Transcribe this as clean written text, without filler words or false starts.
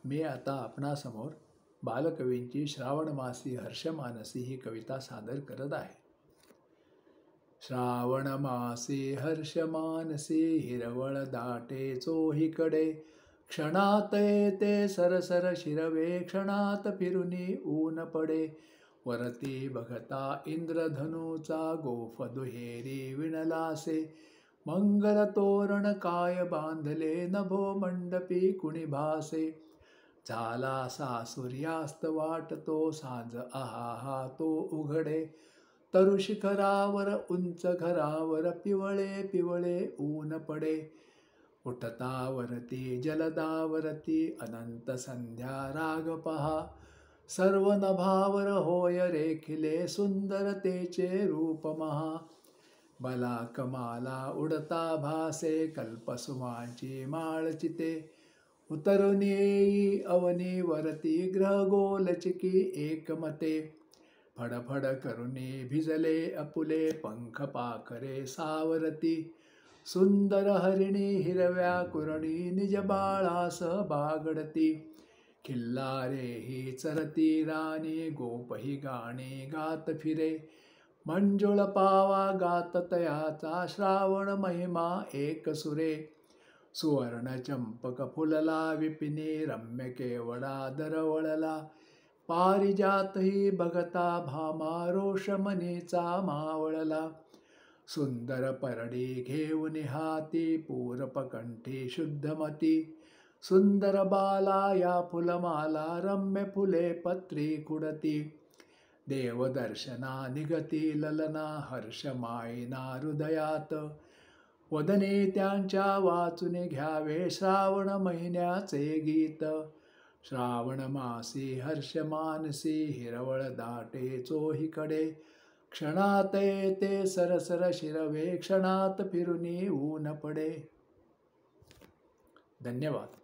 मी आता आपणासमोर बालकवींची श्रावण मासी हर्षमानसी ही कविता सादर करत आहे. श्रावण मासी हर्षमानसी हिरवळ दाटे चोहीकडे, क्षणात येते सरसर शिरवे क्षणात फिरुनी ऊन पडे. वरती बघता इंद्रधनुचा गोफ दुहेरी विणलासे, मंगल तोरण काय बांधले नभो मंडपी कुणी भासे. झाला सा सूर्यास्त वाटतो सांज आहा तो उघडे, तरु शिखरावर उंच घरावर पिवळे पिवळे ऊन पडे. उठतावरती जलदावरती अनंत संध्या राग पहा, सर्व नभावर होय रेखिले सुंदरतेचे रूप महा. भला कमाला उडता भासे कल्पसुमांची माळ चिते, उतरून येई अवनी वरती ग्रह गोलचिकी एकमते. फडफड करुनी भिजले अपुले पंख पाखरे सावरती, सुंदर हरिणी हिरव्या कुरणी निज बाळास बागडती. खिल्लारे ही चरती राणी गोपही गाणी गात फिरे, मंजुळ पावा गात तयाचा श्रावण महिमा एक सुरे. सुवर्ण चंपक फुलला विपिनी रम्य केवडा दरवळला, पारिजातही बघता भामा रोषमनीचा मावळला. सुंदर परडी घेऊन हाती पूरपकंठी शुद्धमती, सुंदर बाला या फुलमाला रम्य फुले पत्री कुडती. देवदर्शना निगती ललना हर्ष माईना हृदयात, वदने त्यांच्या वाचून घ्यावे श्रावण महिन्याचे गीत. श्रावण मासी हर्षमानसी हिरवळ दाटे चोहीकडे, क्षणात येते सरसर शिरवे क्षणात फिरुनी ऊन पडे. धन्यवाद.